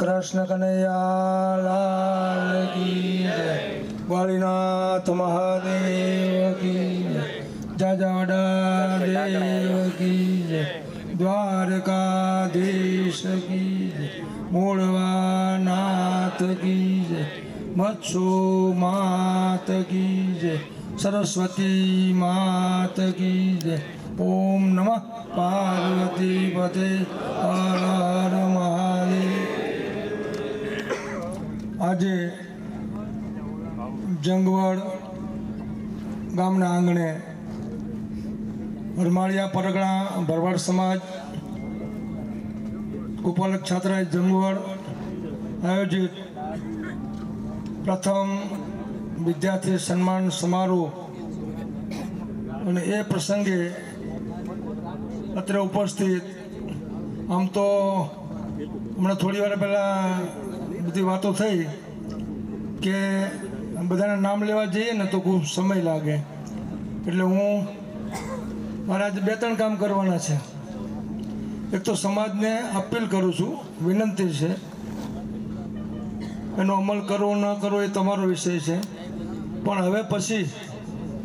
कृष्ण कन्हैया लाल की जय। वालीनाथ महादेव की जय। जाजावड़ा देव की जय। द्वारकाधीश की जय। मूलवानाथ की जय। मत्सु मात की जय। सरस्वती मात की जय। ओम नमः पार्वती पते हर हर महादेव। આજે જંગવડ ગામના આંગણે હરમાળિયા પરગણા ભરવાડ સમાજ ગોપાલક છાત્રાલય જંગવડ આયોજિત પ્રથમ વિદ્યાર્થી સન્માન સમારોહ અને એ પ્રસંગે અત્રે ઉપસ્થિત આમ તો હમણાં થોડી વાર પહેલાં બધી વાતો થઈ કે બધાના નામ લેવા જઈએ ને તો ખૂબ સમય લાગે, એટલે હું મારા આજે 2-3 કામ કરવાના છે. એક તો સમાજને અપીલ કરું છું, વિનંતી છે, એનો અમલ કરવો ન કરવો એ તમારો વિષય છે, પણ હવે પછી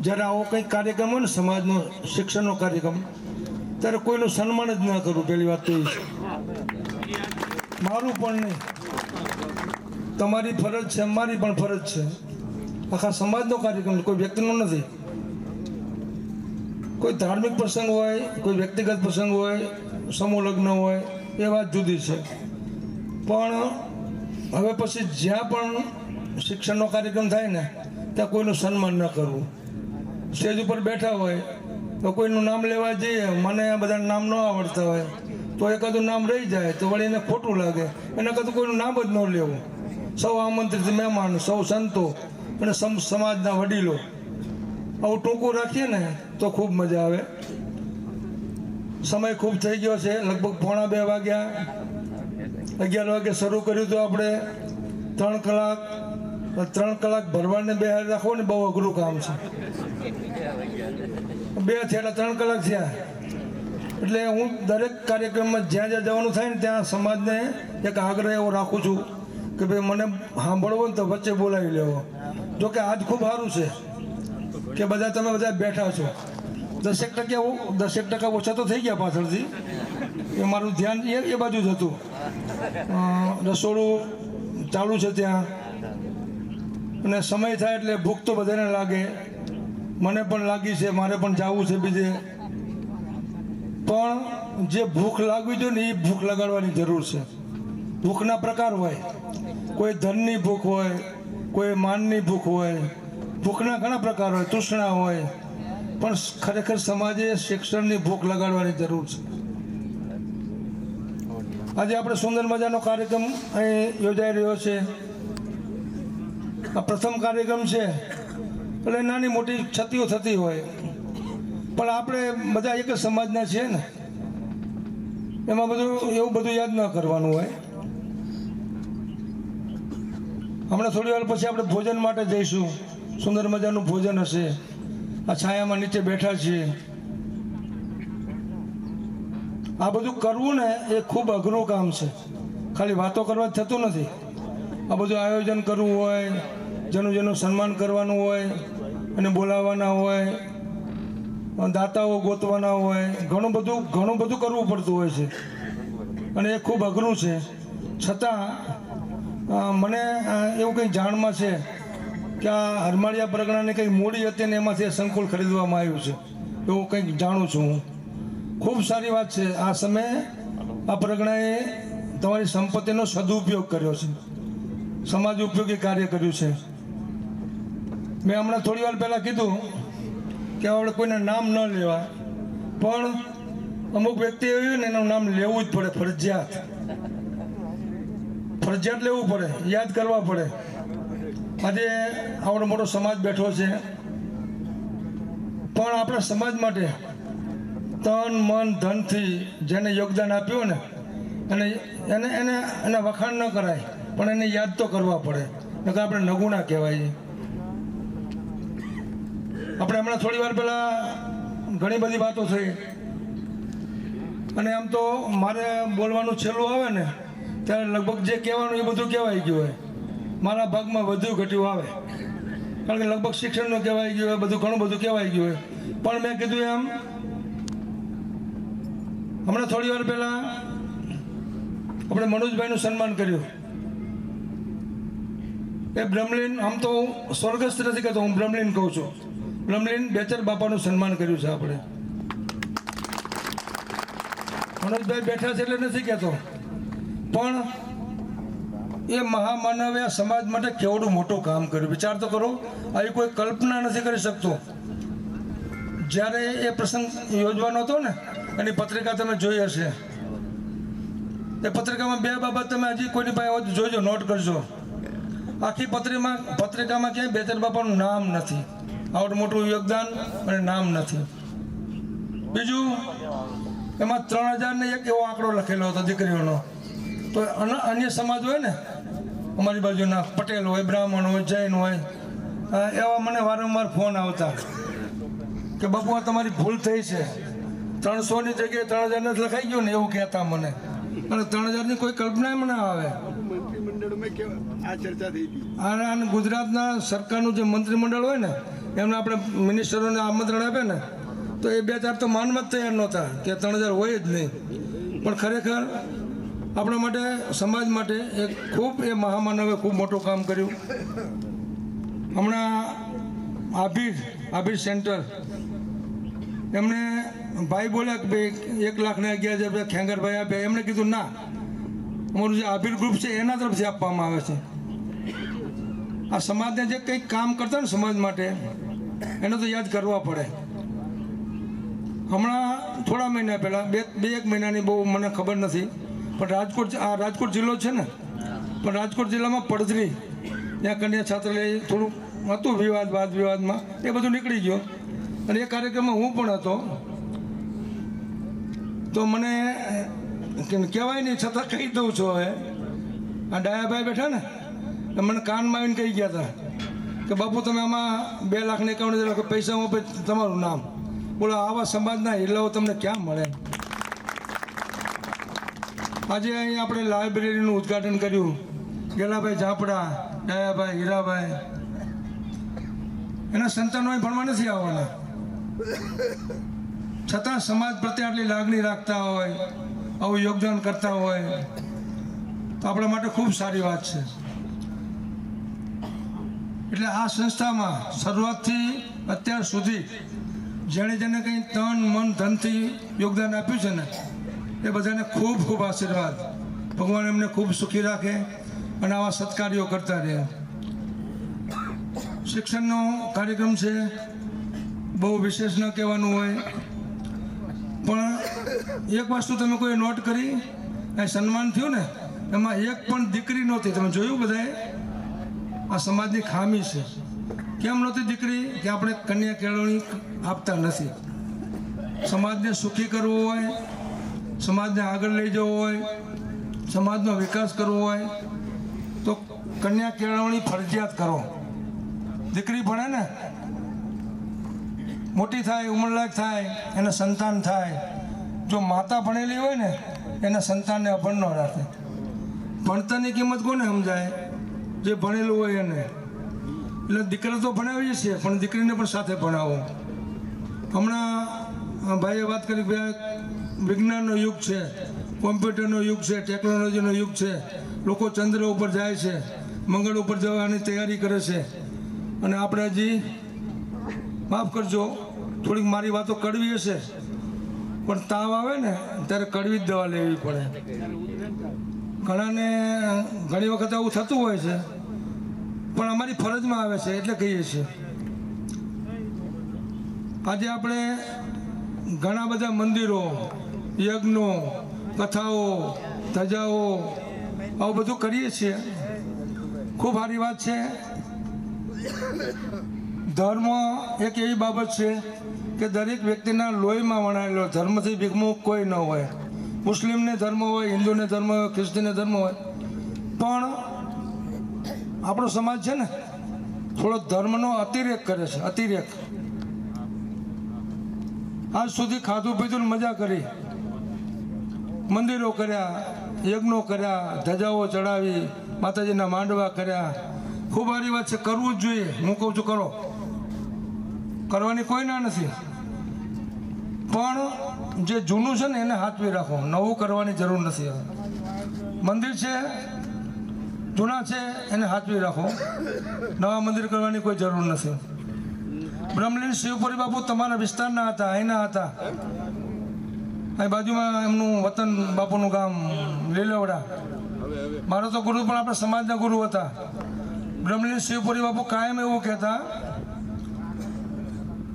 જ્યારે આવો કંઈક કાર્યક્રમ હોય ને સમાજનો શિક્ષણનો કાર્યક્રમ, ત્યારે કોઈનું સન્માન જ ન કરવું. પહેલી વાત તો એ છે, મારું પણ નહીં, તમારી ફરજ છે, અમારી પણ ફરજ છે. આખા સમાજનો કાર્યક્રમ, કોઈ વ્યક્તિનો નથી. કોઈ ધાર્મિક પ્રસંગ હોય, કોઈ વ્યક્તિગત પ્રસંગ હોય, સમૂહ લગ્ન હોય, એ વાત જુદી છે, પણ હવે પછી જ્યાં પણ શિક્ષણનો કાર્યક્રમ થાય ને ત્યાં કોઈનું સન્માન ન કરવું. સ્ટેજ ઉપર બેઠા હોય તો કોઈનું નામ લેવા જઈએ, મને આ બધા નામ ન આવડતા હોય તો એકાદું નામ રહી જાય તો વળી એને ખોટું લાગે. એના કરતાં કોઈનું નામ જ ન લેવું. સૌ આમંત્રિત મહેમાન, સૌ સંતો અને સમાજના વડીલો, આવું ટૂંકું રાખીએ ને તો ખૂબ મજા આવે. સમય ખૂબ થઈ ગયો છે, લગભગ 1:45 વાગ્યા. 11 વાગે શરૂ કર્યું તો આપણે 3 કલાક ભરવાડને બેહાર રાખવો ને બહુ અઘરું કામ છે. 2 થયા 3 કલાક થયા. એટલે હું દરેક કાર્યક્રમમાં જ્યાં જ્યાં જવાનું થાય ને ત્યાં સમાજને એક આગ્રહ એવો રાખું છું કે ભાઈ મને સાંભળવો ને તો વચ્ચે બોલાવી લેવો. જોકે આજ ખૂબ સારું છે કે તમે બધા બેઠા છો. 10% ઓછા તો થઈ ગયા પાછળથી, એ મારું ધ્યાન એ બાજુ જ હતું. રસોડું ચાલુ છે ત્યાં, અને સમય થાય એટલે ભૂખ તો બધાને લાગે, મને પણ લાગી છે, મારે પણ જવું છે બીજે. પણ જે ભૂખ લાગવી જોઈએ ને એ ભૂખ લગાડવાની જરૂર છે. ભૂખના પ્રકાર હોય, કોઈ ધનની ભૂખ હોય, કોઈ માનની ભૂખ હોય, ભૂખના ઘણા પ્રકાર હોય, તૃષ્ણા હોય, પણ ખરેખર સમાજે શિક્ષણની ભૂખ લગાડવાની જરૂર છે. આજે આપણે સુંદર મજાનો કાર્યક્રમ અહીં યોજાઈ રહ્યો છે. આ પ્રથમ કાર્યક્રમ છે એટલે નાની મોટી ક્ષતિઓ થતી હોય, પણ આપણે બધા એક જ સમાજના છીએ ને, એમાં એવું બધું યાદ ન કરવાનું હોય. હમણાં થોડી વાર પછી આપણે ભોજન માટે જઈશું. સુંદર મજાનું ભોજન હશે. આ છાયામાં નીચે બેઠા છીએ. આ બધું કરવું ને એ ખૂબ અઘરું કામ છે. ખાલી વાતો કરવા જ થતું નથી. આ બધું આયોજન કરવું હોય, જેનું સન્માન કરવાનું હોય, અને બોલાવવાના હોય, દાતાઓ ગોતવાના હોય, ઘણું બધું કરવું પડતું હોય છે, અને એ ખૂબ અઘરું છે. છતાં મને એવું કંઈક જાણમાં છે કે આ હરમાળિયા પરગણાની કંઈક મૂડી હતી ને એમાંથી સંકુલ ખરીદવામાં આવ્યું છે, એવું કંઈક જાણું છું હું. ખૂબ સારી વાત છે. આ સમયે આ પરગણાએ તમારી સંપત્તિનો સદુપયોગ કર્યો છે, સમાજ ઉપયોગી કાર્ય કર્યું છે. મેં હમણાં થોડી વાર પહેલાં કીધું કે આપણે કોઈના નામ ન લેવા, પણ અમુક વ્યક્તિ એવી હોય ને એનું નામ લેવું જ પડે, ફરજિયાત લેવું પડે, યાદ કરવા પડે. આજે આવડો મોટો સમાજ બેઠો છે, પણ આપણા સમાજ માટે તન મન ધનથી જેને યોગદાન આપ્યું ને એને વખાણ ન કરાય, પણ એને યાદ તો કરવા પડે, નકર આપણે નગુણા કહેવાય. આપણે હમણાં થોડી વાર પહેલાં ઘણી બધી વાતો થઈ, અને આમ તો મારે બોલવાનું છેલ્લું આવે ને ત્યારે લગભગ જે કહેવાનું એ બધું કહેવાય ગયું હોય. મારા ભાગમાં વધુ ઘટ્યું આવે, કારણ કે લગભગ શિક્ષણનું કહેવાય ગયું હોય, બધું ઘણું બધું કહેવાય ગયું હોય. પણ મેં કીધું એમ, હમણાં થોડી વાર પહેલાં આપણે મનોજભાઈનું સન્માન કર્યું. એ બ્રહ્મલીન, આમ તો હું સ્વર્ગસ્થ નથી કહેતો, હું બ્રહ્મલીન કહું છું. બ્રહ્મલીન બેચર બાપાનું સન્માન કર્યું છે આપણે. મનોજભાઈ બેઠા છે એટલે નથી કહેતો, પણ એ મહામાનવે આ સમાજ માટે કેવડું મોટું કામ કર્યું. વિચાર તો કરો, આવી કોઈ કલ્પના નથી કરી શકતો. જ્યારે એ પ્રસંગ યોજવાનો હતો ને, એની પત્રિકા તમે જોઈ હશે. એ પત્રિકામાં બે બાબત તમે હજી કોઈની પાસે જોઈજો, નોટ કરજો. આખી પત્રિકામાં ક્યાંય બેચર બાપાનું નામ નથી, આવડું મોટું યોગદાન અને નામ નથી. બીજું, એમાં 3001 એવો આંકડો લખેલો હતો દીકરીઓનો. તો અન્ય સમાજ હોય ને, અમારી બાજુના પટેલ હોય, બ્રાહ્મણ હોય, જૈન હોય, એવા મને વારંવાર ફોન આવતા કે બાપુ આ તમારી ભૂલ થઈ છે, 300ની જગ્યાએ 3000 જ લખાઈ ગયું ને, એવું કહેતા મને. અને 3000ની કોઈ કલ્પના મને આવે. અને ગુજરાતના સરકારનું જે મંત્રીમંડળ હોય ને, એમને આપણે મિનિસ્ટરોને આમંત્રણ આપે ને, તો એ 2-4 તો માનવા જ તૈયાર નહોતા કે 3000 હોય જ નહીં. પણ ખરેખર આપણા માટે, સમાજ માટે એક ખૂબ એ મહામાનવે ખૂબ મોટું કામ કર્યું. હમણાં આભીર સેન્ટર, એમને ભાઈ બોલ્યા કે ભાઈ 1,11,000 ખેંગરભાઈ આપ્યા. એમણે કીધું ના, અમારું જે આભીર ગ્રુપ છે એના તરફથી આપવામાં આવે છે. આ સમાજને જે કંઈક કામ કરતા ને સમાજ માટે, એને તો યાદ કરવા પડે. હમણાં થોડા મહિના પહેલાં, 2-1 મહિનાની બહુ મને ખબર નથી, પણ રાજકોટ જિલ્લો છે ને, પણ રાજકોટ જિલ્લામાં પડધરી, ત્યાં કન્યા છાત્રાલય થોડું હતું વાદ વિવાદમાં, એ બધું નીકળી ગયો. અને એ કાર્યક્રમમાં હું પણ હતો. તો મને કહેવાય નહીં, છતાં કહી દઉં છું. હવે આ ડાયાભાઈ બેઠા ને, મને કાનમાં આવીને કહી ગયા હતા કે બાપુ તમે આમાં 2,51,000 પૈસા આપે, તમારું નામ બોલો. આવા સમાજના હિલ્લાઓ તમને ક્યાં મળે? આજે અહીં આપણે લાઇબ્રેરીનું ઉદ્ઘાટન કર્યું. ગેલાભાઈ ઝાપડા, ડાયાભાઈ, હીરાભાઈ, એના સંતાનો ભણવા નથી આવવાના, છતાં સમાજ પ્રત્યે આટલી લાગણી રાખતા હોય, આવું યોગદાન કરતા હોય, તો આપણા માટે ખૂબ સારી વાત છે. એટલે આ સંસ્થામાં શરૂઆતથી અત્યાર સુધી જેણે જેને કંઈ તન મન ધનથી યોગદાન આપ્યું છે ને, એ બધાને ખૂબ ખૂબ આશીર્વાદ. ભગવાન એમને ખૂબ સુખી રાખે અને આવા સત્કાર્યો કરતા રહે. શિક્ષણનો કાર્યક્રમ છે, બહુ વિશેષ ન કહેવાનું હોય, પણ એક વસ્તુ તમે કોઈ નોટ કરી, એ સન્માન થયું ને, એમાં એક પણ દીકરી નહોતી. તમે જોયું બધાએ? આ સમાજની ખામી છે. કેમ નહોતી દીકરી? કે આપણે કન્યા કેળવણી આપતા નથી. સમાજને સુખી કરવો હોય, સમાજને આગળ લઈ જવો હોય, સમાજનો વિકાસ કરવો હોય, તો કન્યા કેળવણી ફરજિયાત કરો. દીકરી ભણે ને, મોટી થાય, ઉંમરલાયક થાય, એને સંતાન થાય. જો માતા ભણેલી હોય ને, એના સંતાનને અભણ ન રાખે. ભણતરની કિંમત કોને સમજાય? જે ભણેલું હોય એને. એટલે દીકરા તો ભણાવીએ છીએ, પણ દીકરીને પણ સાથે ભણાવો. હમણાં ભાઈએ વાત કરી કે વિજ્ઞાનનો યુગ છે, કોમ્પ્યુટરનો યુગ છે, ટેકનોલોજીનો યુગ છે. લોકો ચંદ્ર ઉપર જાય છે, મંગળ ઉપર જવાની તૈયારી કરે છે. અને આપણે હજી, માફ કરજો, થોડીક મારી વાતો કડવી હશે, પણ તાવ આવે ને ત્યારે કડવી જ દવા લેવી પડે. ઘણાને ઘણી વખત આવું થતું હોય છે, પણ અમારી ફરજમાં આવે છે એટલે કહીએ છીએ. આજે આપણે ઘણા બધા મંદિરો, યજ્ઞો, કથાઓ, ધજાઓ, આવું બધું કરીએ છીએ. ખૂબ સારી વાત છે. ધર્મ એક એવી બાબત છે કે દરેક વ્યક્તિના લોહીમાં વણાયેલો. ધર્મથી વિમુખ કોઈ ન હોય. મુસ્લિમને ધર્મ હોય, હિન્દુને ધર્મ હોય, ખ્રિસ્તીને ધર્મ હોય, પણ આપણો સમાજ છે ને, થોડો ધર્મનો અતિરેક કરે છે. અતિરેક. આજ સુધી ખાધું પીધું મજા કરી, મંદિરો કર્યા, યજ્ઞો કર્યા, ધજાઓ ચડાવી, માતાજીના માંડવા કર્યા. ખૂબ સારી વાત છે, કરવું જ જોઈએ. હું કહું છું કરો, કરવાની કોઈ ના નથી. પણ જે જૂનું છે ને એને હાથવી રાખો, નવું કરવાની જરૂર નથી. મંદિર છે જૂના છે એને હાથવી રાખો, નવા મંદિર કરવાની કોઈ જરૂર નથી. બ્રહ્મલીન શિવપુરી બાપુ તમારા વિસ્તારના હતા, અહીંના હતા. અહીં બાજુમાં એમનું વતન બાપુનું ગામ લીલવડા. મારો તો ગુરુ પણ આપણા સમાજના ગુરુ હતા. બ્રહ્મલીન શિવપુરી બાપુ કાયમ એવું કહેતા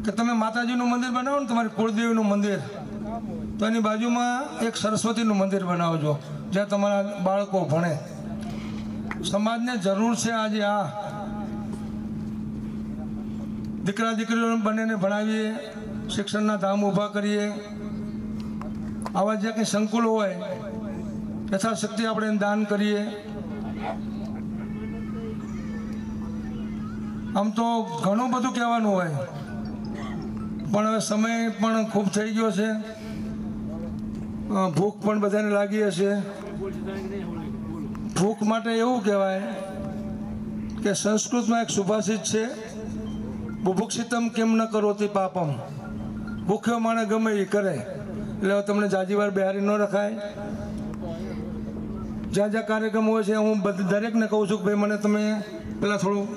કે તમે માતાજીનું મંદિર બનાવો ને, તમારી કુળદેવીનું મંદિર, તો એની બાજુમાં એક સરસ્વતીનું મંદિર બનાવજો, જ્યાં તમારા બાળકો ભણે. સમાજને જરૂર છે આજે આ દીકરા દીકરીઓ બંનેને ભણાવીએ, શિક્ષણના ધામ ઊભા કરીએ. આવા જે કંઈ સંકુલો હોય યથાશક્તિ આપણે એને દાન કરીએ. આમ તો ઘણું બધું કહેવાનું હોય, પણ હવે સમય પણ ખૂબ થઈ ગયો છે. ભૂખ પણ બધાને લાગી હશે. ભૂખ માટે એવું કહેવાય કે સંસ્કૃતમાં એક સુભાષિત છે, બુભુક્ષિતમ કેમ ન કરો તે પાપમ. ભૂખ્યો માણે ગમે એ કરે. એટલે તમને જાજીવાર બિહારી ન રખાય. જ્યાં જ્યાં કાર્યક્રમ હોય છે હું દરેકને કહું છું કે ભાઈ મને તમે પહેલાં થોડું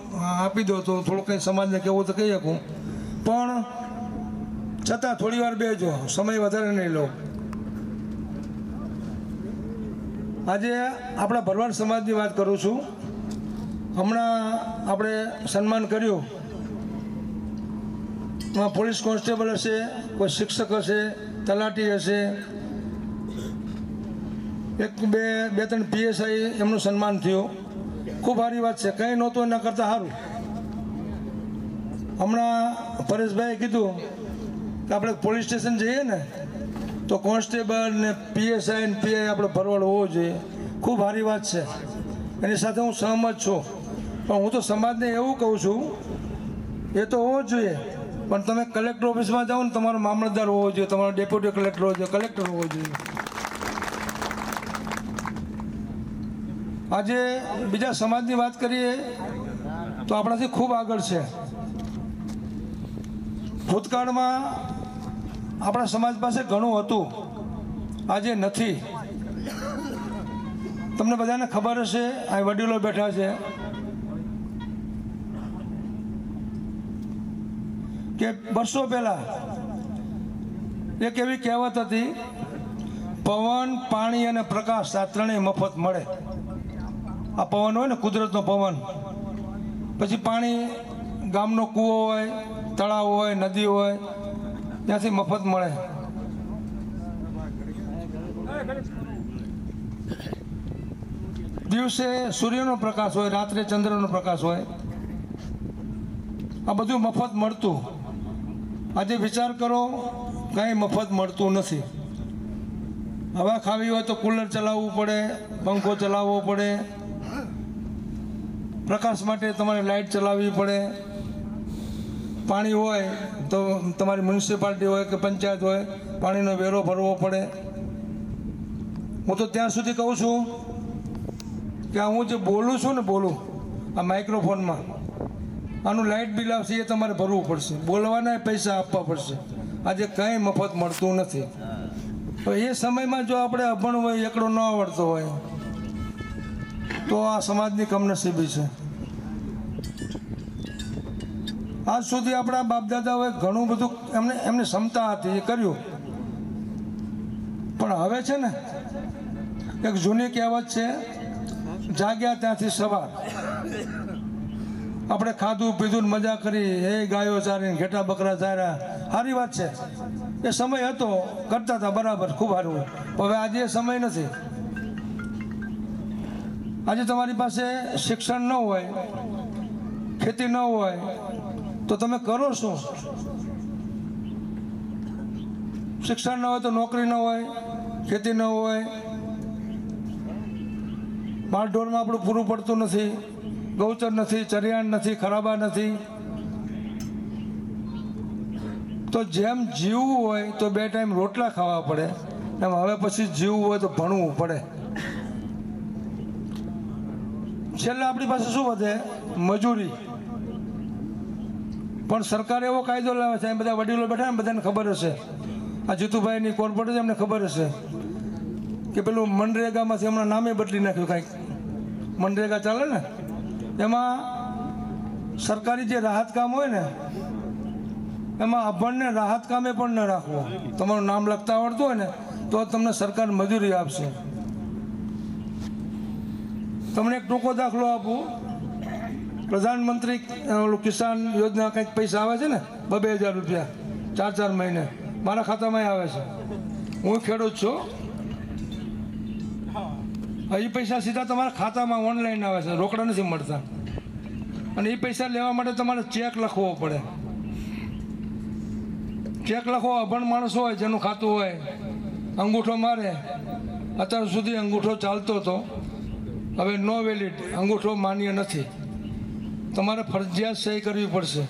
આપી દો, તો થોડું કંઈ સમાજને કહેવું તો કહી શકું. પણ છતાં થોડી વાર બેસજો, સમય વધારે નહીં લો. આજે આપણા ભરવાડ સમાજની વાત કરું છું. હમણાં આપણે સન્માન કર્યું, પોલીસ કોન્સ્ટેબલ હશે, કોઈ શિક્ષક હશે, તલાટી હશે, બે ત્રણ PSI એમનું સન્માન થયું. ખૂબ સારી વાત છે, કંઈ નહોતું એના કરતાં સારું. હમણાં પરેશભાઈએ કીધું કે આપણે પોલીસ સ્ટેશન જઈએ ને તો કોન્સ્ટેબલ ને PSI ને PI આપણે ભરવાડ હોવો જોઈએ. ખૂબ સારી વાત છે, એની સાથે હું સહમત છું. પણ હું તો સમાજને એવું કહું છું, એ તો હોવો જ જોઈએ. પણ તમે કલેક્ટર ઓફિસમાં જાઓ ને, તમારો મામલતદાર હોવો જોઈએ, તમારો ડેપ્યુટી કલેક્ટર હોવો જોઈએ, કલેક્ટર હોવો જોઈએ. આજે બીજા સમાજની વાત કરીએ તો આપણાથી ખૂબ આગળ છે. ભૂતકાળમાં આપણા સમાજ પાસે ઘણું હતું, આજે નથી. તમને બધાને ખબર હશે, આ વડીલો બેઠા છે, કે વર્ષો પહેલા એક એવી કહેવત હતી, પવન, પાણી અને પ્રકાશ આ ત્રણેય મફત મળે. આ પવન હોય ને, કુદરતનો પવન, પછી પાણી ગામનો કૂવો હોય, તળાવ હોય, નદી હોય, ત્યાંથી મફત મળે. દિવસે સૂર્યનો પ્રકાશ હોય, રાત્રે ચંદ્રનો પ્રકાશ હોય. આ બધું મફત મળતું. આજે વિચાર કરો, કાંઈ મફત મળતું નથી. હવા ખાવી હોય તો કુલર ચલાવવું પડે, પંખો ચલાવવો પડે, પ્રકાશ માટે તમારે લાઇટ ચલાવવી પડે. પાણી હોય તો તમારી મ્યુનિસિપાલિટી હોય કે પંચાયત હોય, પાણીનો વેરો ભરવો પડે. હું તો ત્યાં સુધી કહું છું કે હું જે બોલું છું ને, આ માઇક્રોફોનમાં, આનું લાઇટ બિલ આવશે, એ તમારે ભરવું પડશે. બોલવાના પૈસા આપવા પડશે. આજે કંઈ મફત મળતું નથી. તો એ સમયમાં જો આપણે અભણ હોય, એકડો ન આવડતો હોય, તો આ સમાજની કમનસીબી છે. આજ સુધી આપણા બાપદાદાઓએ ઘણું બધું એમની ક્ષમતા હતી, એ કર્યું. પણ હવે છે ને, એક જૂની કહેવત છે, જાગ્યા ત્યાંથી સવાર. આપણે ખાધું પીધું મજા કરી, એ ગાયો ચારીને ઘેટા બકરા ચાર્યા, સારી વાત છે. એ સમય હતો, કરતા હતા, બરાબર, ખૂબ સારું. હવે આજે એ સમય નથી. આજે તમારી પાસે શિક્ષણ ન હોય, ખેતી ન હોય, તો તમે કરો શું? શિક્ષણ ન હોય તો નોકરી ન હોય, ખેતી ન હોય, માલઢોરમાં આપણું પૂરું પડતું નથી, ગૌચર નથી, ચરિયાણ નથી, ખરાબા નથી. તો જેમ જીવવું હોય તો 2 ટાઈમ રોટલા ખાવા પડે, એમ હવે પછી જીવવું હોય તો ભણવું પડે. છેલ્લે આપણી પાસે શું વધે? મજૂરી. પણ સરકારે એવો કાયદો લાવે છે, બધા વડીલો બેઠા ને બધાને ખબર હશે, આ જીતુભાઈની કોર્પોરેટ એમને ખબર હશે કે પેલું મનરેગામાંથી હમણાં નામે બદલી નાખ્યું કાંઈક, મનરેગા ચાલે ને એમાં સરકારી જે રાહત કામ હોય ને એમાં અભણને રાહત કામે પણ ન રાખવો. તમારું નામ લખતા આવડતું હોય ને તો તમને સરકાર મજૂરી આપશે. તમને એક ટૂંકો દાખલો આપું. પ્રધાનમંત્રી કિસાન યોજના કંઈક પૈસા આવે છે ને, 2,000 રૂપિયા 4 મહિને મારા ખાતામાં આવે છે. હું ખેડૂત છું. એ પૈસા સીધા તમારા ખાતામાં ઓનલાઈન આવે છે, રોકડા નથી મળતા. અને એ પૈસા લેવા માટે તમારે ચેક લખવો પડે. ચેક લખો, અભણ માણસ હોય જેનું ખાતું હોય, અંગૂઠો મારે. અત્યાર સુધી અંગૂઠો ચાલતો હતો, હવે નો વેલિડ, અંગૂઠો માન્ય નથી. તમારે ફરજિયાત સહી કરવી પડશે.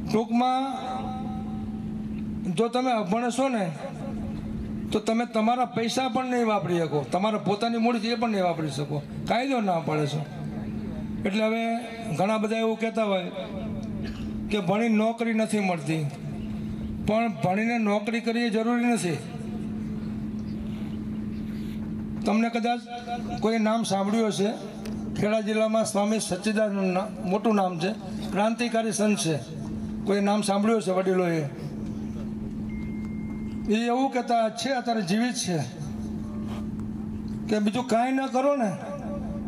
ટૂંકમાં જો તમે અભણ છો ને તો તમે તમારા પૈસા પણ નહીં વાપરી શકો, તમારા પોતાની મૂડી એ પણ નહીં વાપરી શકો, કાયદો ના પાડે છે. એટલે હવે ઘણા બધા એવું કહેતા હોય કે ભણી નોકરી નથી મળતી, પણ ભણીને નોકરી કરવી એ જરૂરી નથી. તમને કદાચ કોઈ નામ સાંભળ્યું હશે, ખેડા જિલ્લામાં સ્વામી સચ્ચિદાનંદ મોટું નામ છે, ક્રાંતિકારી સંત છે. કોઈ નામ સાંભળ્યું હશે વડીલોએ. એ એવું કહેતા છે, અત્યારે જીવિત છે, કે બીજું કાંઈ ન કરો ને,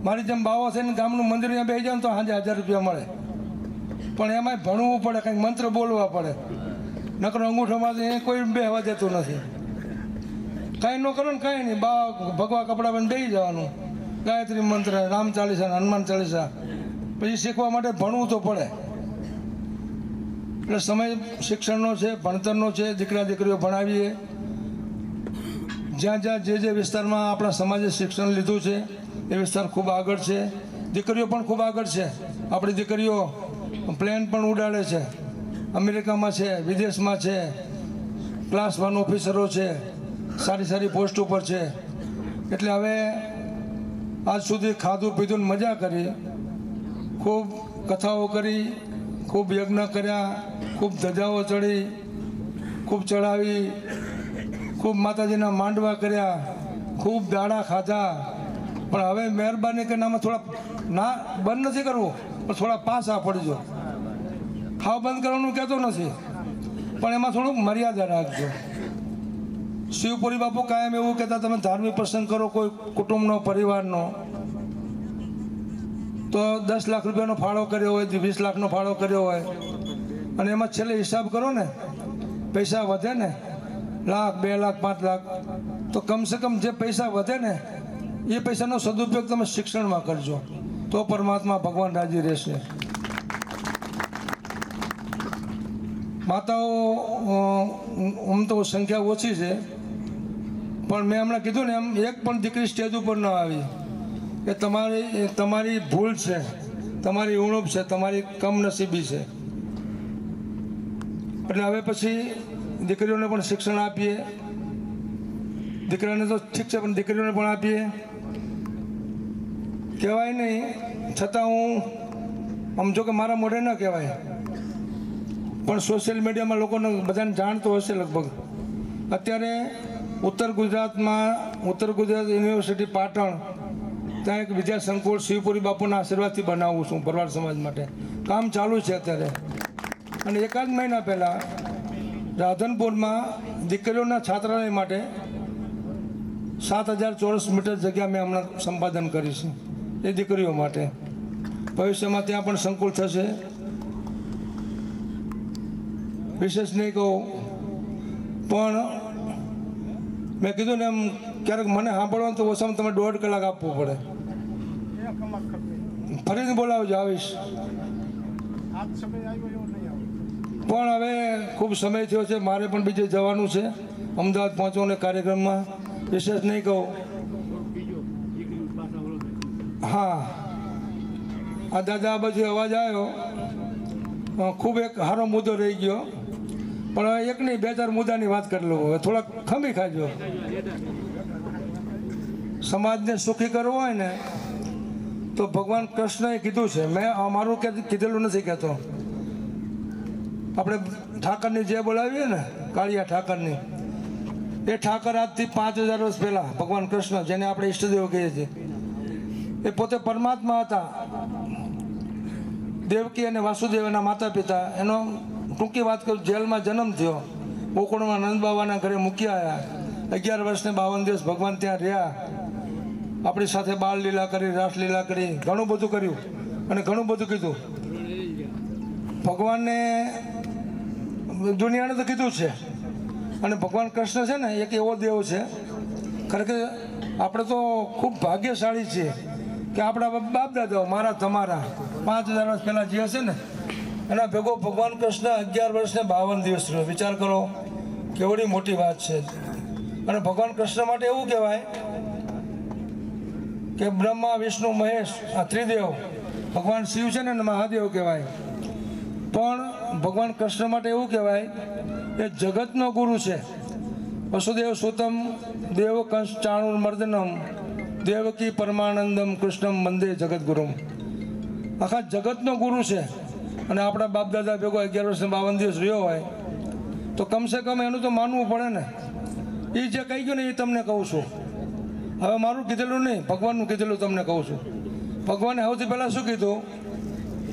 મારી જેમ બાવા થઈને ગામનું મંદિર ત્યાં બેસી જાવ તો સાંજે 1000 રૂપિયા મળે. પણ એમાંય ભણવું પડે, કંઈક મંત્ર બોલવા પડે. નકરો અંગૂઠામાંથી એ કોઈ બેહવા દેતું નથી. કાંઈ ન કરો ને કાંઈ નહીં, ભગવા કપડાં પણ બેસી જવાનું, ગાયત્રી મંત્ર, રામ ચાલીસા, હનુમાન ચાલીસા. પછી શીખવા માટે ભણવું તો પડે. એટલે સમય શિક્ષણનો છે, ભણતરનો છે. દીકરા દીકરીઓ ભણાવીએ. જ્યાં જ્યાં જે વિસ્તારમાં આપણા સમાજે શિક્ષણ લીધું છે એ વિસ્તાર ખૂબ આગળ છે. દીકરીઓ પણ ખૂબ આગળ છે. આપણી દીકરીઓ પ્લેન પણ ઉડાડે છે, અમેરિકામાં છે, વિદેશમાં છે, ક્લાસ 1 ઓફિસરો છે, સારી સારી પોસ્ટ ઉપર છે. એટલે હવે આજ સુધી ખાધું પીધું મજા કરી, ખૂબ કથાઓ કરી, ખૂબ યજ્ઞ કર્યા, ખૂબ ધજાઓ ચડી, ખૂબ ચડાવી, ખૂબ માતાજીના માંડવા કર્યા, ખૂબ દાડા ખાધા. પણ હવે મહેરબાની કરીને આમાં થોડા ના બંધ નથી કરવું, પણ થોડા પાછા પડજો. ખાવ બંધ કરવાનું કહેતો નથી, પણ એમાં થોડુંક મર્યાદા રાખજો. શિવપુરી બાપુ કાયમ એવું કહેતા, તમે ધાર્મિક પ્રસંગ કરો કોઈ કુટુંબનો, પરિવારનો, તો 10 લાખ રૂપિયાનો ફાળો કર્યો હોય, 20 લાખનો ફાળો કર્યો હોય, અને એમાં છેલ્લે હિસાબ કરો ને, પૈસા વધે ને, 1 લાખ, 2 લાખ, 5 લાખ, તો કમસે કમ જે પૈસા વધે ને એ પૈસાનો સદુપયોગ તમે શિક્ષણમાં કરજો, તો પરમાત્મા ભગવાન રાજી રહેશે. માતાઓ આમ તો સંખ્યા ઓછી છે, પણ મેં હમણાં કીધું ને એમ, એક પણ દીકરી સ્ટેજ ઉપર ન આવી. એ તમારી ભૂલ છે, તમારી ઉણપ છે, તમારી કમનસીબી છે. એટલે હવે પછી દીકરીઓને પણ શિક્ષણ આપીએ. દીકરાને તો ઠીક છે, પણ દીકરીઓને પણ આપીએ. કહેવાય નહીં, છતાં હું આમ જો કે મારા મોઢે ન કહેવાય, પણ સોશિયલ મીડિયામાં લોકોને બધાને જાણતો હશે લગભગ. અત્યારે ઉત્તર ગુજરાત યુનિવર્સિટી પાટણ, ત્યાં એક વિદ્યા સંકુલ શિવપુરી બાપુના આશીર્વાદથી બનાવું છું ભરવાડ સમાજ માટે. કામ ચાલુ છે અત્યારે. અને 1 મહિના પહેલાં રાધનપુરમાં દીકરીઓના છાત્રાલય માટે 7000 ચોરસ મીટર જગ્યા મેં હમણાં સંપાદન કરી છે એ દીકરીઓ માટે. ભવિષ્યમાં ત્યાં પણ સંકુલ થશે. વિશેષ નહીં કહું, પણ મેં કીધું ને એમ, ક્યારેક મને સાંભળવાનું તો ઓછામાં તમે 1.5 કલાક આપવો પડે. ફરીથી બોલાવજો, આવીશ. પણ હવે ખૂબ સમય થયો છે, મારે પણ બીજે જવાનું છે, અમદાવાદ પહોંચવાનો કાર્યક્રમમાં. વિશેષ નહીં કહું. હા, આ દાદા આ બાજુ અવાજ આવ્યો, ખૂબ એક સારો મુદ્દો રહી ગયો, પણ હવે એક નહીં 2-4 મુદ્દાની વાત કરી લઉં. હવે થોડાક ખમી ખાજો. સમાજને સુખી કરવો હોય ને તો ભગવાન કૃષ્ણએ કીધું છે, મેં અમારું કીધેલું નથી કહેતો. આપણે ઠાકરની જે બોલાવીએ ને કાળિયા ઠાકરની, એ ઠાકર આજથી 5000 વર્ષ પહેલાં ભગવાન કૃષ્ણ, જેને આપણે ઈષ્ટદેવ કહીએ છીએ, એ પોતે પરમાત્મા હતા. દેવકી અને વાસુદેવ એના માતા પિતા. એનો ટૂંકી વાત કરું, જેલમાં જન્મ થયો, ગોકુળમાં નંદ બાબાના ઘરે મૂકી આવ્યા. 11 વર્ષને 52 દિવસ ભગવાન ત્યાં રહ્યા. આપણી સાથે બાળ લીલા કરી, રાસલીલા કરી, ઘણું બધું કર્યું અને ઘણું બધું કીધું. ભગવાનને દુનિયાને તો કીધું છે. અને ભગવાન કૃષ્ણ છે ને એક એવો દેવ છે, ખરેખર આપણે તો ખૂબ ભાગ્યશાળી છીએ કે આપણા બાપ દાદાઓ, મારા તમારા 5000 વર્ષ પહેલાં જે હશે ને, એના ભેગો ભગવાન કૃષ્ણ 11 વર્ષને 52 દિવસ રહ્યો. વિચાર કરો કેવડી મોટી વાત છે. અને ભગવાન કૃષ્ણ માટે એવું કહેવાય કે બ્રહ્મા, વિષ્ણુ, મહેશ, આ ત્રિદેવ, ભગવાન શિવ છે ને મહાદેવ કહેવાય. પણ ભગવાન કૃષ્ણ માટે એવું કહેવાય એ જગતનો ગુરુ છે. વસુદેવ સુતમ દેવ કંસ ચાણુર મર્દનમ દેવકી પરમાનંદમ કૃષ્ણમ વંદે જગતગુરુમ. આખા જગતનો ગુરુ છે. અને આપણા બાપ દાદા ભેગો 11 વર્ષને 52 દિવસ રહ્યો હોય તો કમસે કમ એનું તો માનવું પડે ને. એ જે કહી ગયું ને એ તમને કહું છું. હવે મારું કીધેલું નહીં, ભગવાનનું કીધેલું તમને કહું છું. ભગવાને સૌથી પહેલાં શું કીધું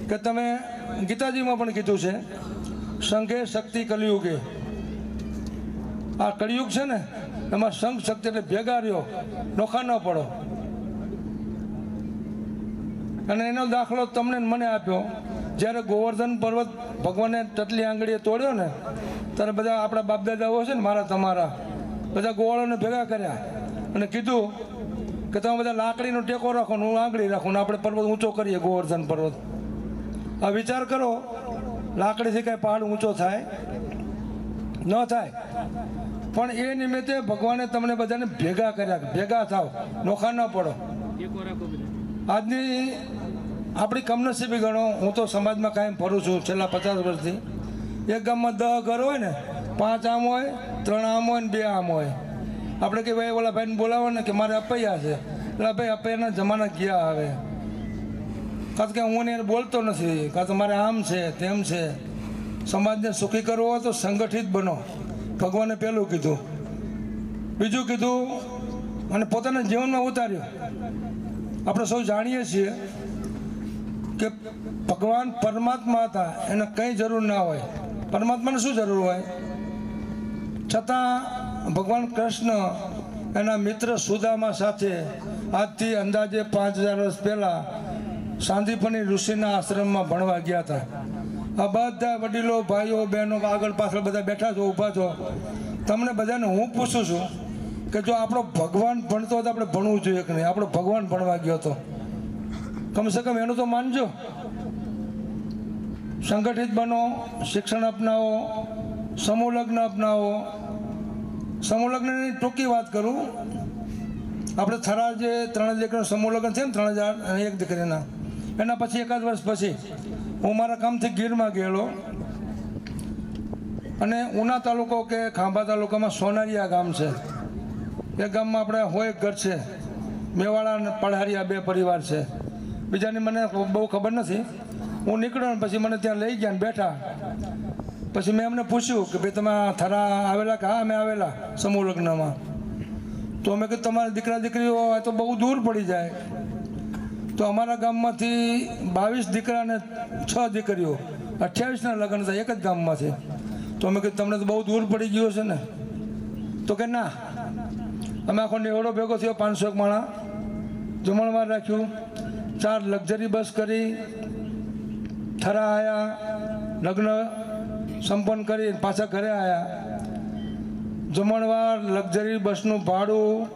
કે તમે ગીતાજીમાં પણ કીધું છે, સંઘે શક્તિ કલિયુગે. આ કળિયુગ છે ને એમાં સંઘ શક્તિ એટલે ભેગા રહ્યો, નોખા ન પડો. અને એનો દાખલો તમને મને આપ્યો. જ્યારે ગોવર્ધન પર્વત ભગવાને ટટલી આંગળીએ તોડ્યો ને, ત્યારે બધા આપણા બાપદાદાઓ છે ને, મારા તમારા બધા ગોવાળોને ભેગા કર્યા અને કીધું કે તમે બધા લાકડીનો ટેકો રાખો ને હું આંગળી રાખું ને આપણે પર્વત ઊંચો કરીએ, ગોવર્ધન પર્વત. આ વિચાર કરો, લાકડીથી કાંઈ પહાડ ઊંચો થાય ન થાય. પણ એ નિમિત્તે ભગવાને તમને બધાને ભેગા કર્યા, ભેગા થાવ, નોખા ન પડો. આજની આપણી કમનસીબી ગણો. હું તો સમાજમાં કાયમ ફરું છું છેલ્લા 50 વર્ષથી. એક ગામમાં 10 ઘર હોય ને, 5 આમ હોય, 3 આમ હોય ને 2 આમ હોય. આપણે કે ભાઈ ઓલા ભાઈને બોલાવો ને કે મારે અપૈયા છે, એટલે ભાઈ અપૈયાના જમાના ગયા હવે. કારણ કે હું એને બોલતો નથી, કાં તો મારે આમ છે તેમ છે. સમાજને સુખી કરવો હોય તો સંગઠિત બનો, ભગવાને પહેલું કીધું. બીજું કીધું અને પોતાના જીવનમાં ઉતાર્યું. આપણે સૌ જાણીએ છીએ કે ભગવાન પરમાત્મા હતા, એને કંઈ જરૂર ના હોય. પરમાત્માને શું જરૂર હોય? છતાં ભગવાન કૃષ્ણ એના મિત્ર સુદામા સાથે આજથી અંદાજે 5000 વર્ષ પહેલાં સાંદીપની ઋષિના આશ્રમમાં ભણવા ગયા હતા. આ બધા વડીલો, ભાઈઓ, બહેનો આગળ પાછળ બધા બેઠા છો, ઊભા છો. તમને બધાને હું પૂછું છું કે જો આપણો ભગવાન ભણતો હતો આપણે ભણવું જોઈએ કે નહીં? આપણો ભગવાન ભણવા ગયો હતો, કમસે કમ એનું તો માનજો. સંગઠિત બનો, શિક્ષણ અપનાવો, સમૂહ લગ્ન અપનાવો. સમૂહ લગ્નની ટૂંકી વાત કરું. આપણે થરા જે 3 દીકરીનું સમૂહ લગ્ન છે ને, 3000 અને 1 દીકરીના, એના પછી 1 વર્ષ પછી હું મારા કામથી ગીરમાં ગયેલો. અને ઉના તાલુકો કે ખાંભા તાલુકામાં સોનારિયા ગામ છે. એ ગામમાં આપણે હોય એક ઘર છે, મેવાડા અને પઢારિયા 2 પરિવાર છે. બીજાની મને બહુ ખબર નથી. હું નીકળ્યો પછી મને ત્યાં લઈ ગયા ને બેઠા. પછી મેં એમને પૂછ્યું કે ભાઈ તમે થરા આવેલા? કે હા અમે આવેલા સમૂહ લગ્નમાં. તો અમે કીધું તમારા દીકરા દીકરીઓ હોય તો બહુ દૂર પડી જાય. તો અમારા ગામમાંથી 22 દીકરા અને 6 દીકરીઓ, 28ના લગ્ન હતા એક જ ગામમાંથી. તો અમે કીધું તમને તો બહુ દૂર પડી ગયો છે ને? તો કે ના, અમે આખો નેવડો ભેગો થયો, 500 માણા જમણવાર રાખ્યું, 4 લક્ઝરી બસ કરી, થરા આવ્યા, લગ્ન સંપન્ન કરી પાછા ઘરે આવ્યા. જમણવાર, લક્ઝરી બસનું ભાડું,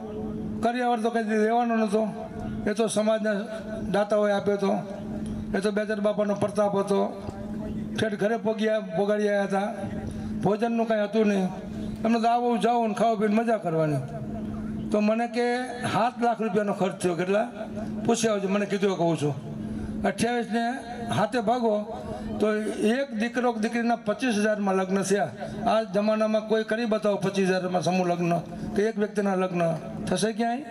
કર્યાવર તો કંઈ દેવાનો નહોતો. એ તો સમાજના દાતાઓએ આપ્યો હતો. એ તો બેચર બાપાનો પ્રતાપ હતો. ઠેઠ ઘરે પોગાડી આવ્યા હતા. ભોજનનું કાંઈ હતું નહીં. એમને તો આવું જાઓ ને ખાવા પીને મજા કરવાની. તો મને કે 7 લાખ રૂપિયાનો ખર્ચ થયો. કેટલા પૂછ્યા આવજો, મને કીધું કહું છું. 28ને હાથે ભાગો તો એક દીકરો દીકરીના 25,000માં લગ્ન થયા. આ જમાનામાં કોઈ કરી બતાવો 25,000માં સમૂહ લગ્ન કે એક વ્યક્તિના લગ્ન થશે ક્યાંય?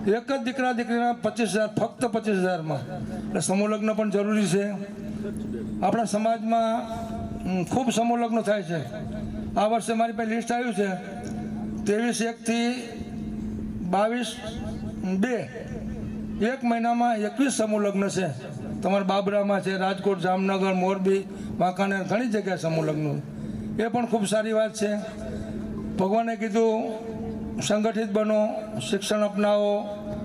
એક જ દીકરા દીકરીના 25,000, ફક્ત 25,000માં. એટલે સમૂહ લગ્ન પણ જરૂરી છે. આપણા સમાજમાં ખૂબ સમૂહ લગ્ન થાય છે. આ વર્ષે મારી પાસે લિસ્ટ આવ્યું છે 23/1 થી 22/2, એક મહિનામાં 21 સમૂહ લગ્ન છે. તમારા બાબરામાં છે, રાજકોટ, જામનગર, મોરબી, વાંકાનેર, ઘણી જગ્યાએ સમૂહ લગ્ન. એ પણ ખૂબ સારી વાત છે. ભગવાને કીધું સંગઠિત બનો, શિક્ષણ અપનાવો,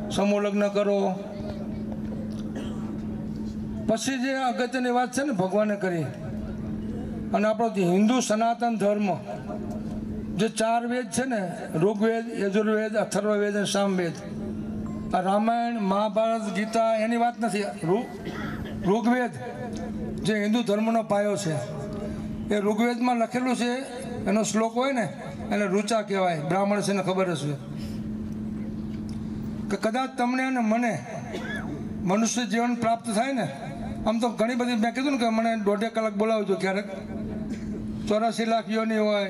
સમૂહ લગ્ન કરો. પછી જે અગત્યની વાત છે ને ભગવાને કરી, અને આપણો હિન્દુ સનાતન ધર્મ જે 4 વેદ છે ને, ઋગ્વેદ, યજુર્વેદ, અથર્વવેદ અને સામવેદ, આ રામાયણ, મહાભારત, ગીતા એની વાત નથી. ઋગ્વેદ જે હિન્દુ ધર્મનો પાયો છે, એ ઋગ્વેદમાં લખેલું છે. એનો શ્લોક હોય ને એને ઋચા કહેવાય. બ્રાહ્મણ છે ને ખબર હશે કે કદાચ તમને અને મને મનુષ્ય જીવન પ્રાપ્ત થાય ને, આમ તો ઘણી બધી, મેં કીધું ને કે મને 1.5 કલાક બોલાવજો ક્યારેક. 84 લાખ યોની હોય,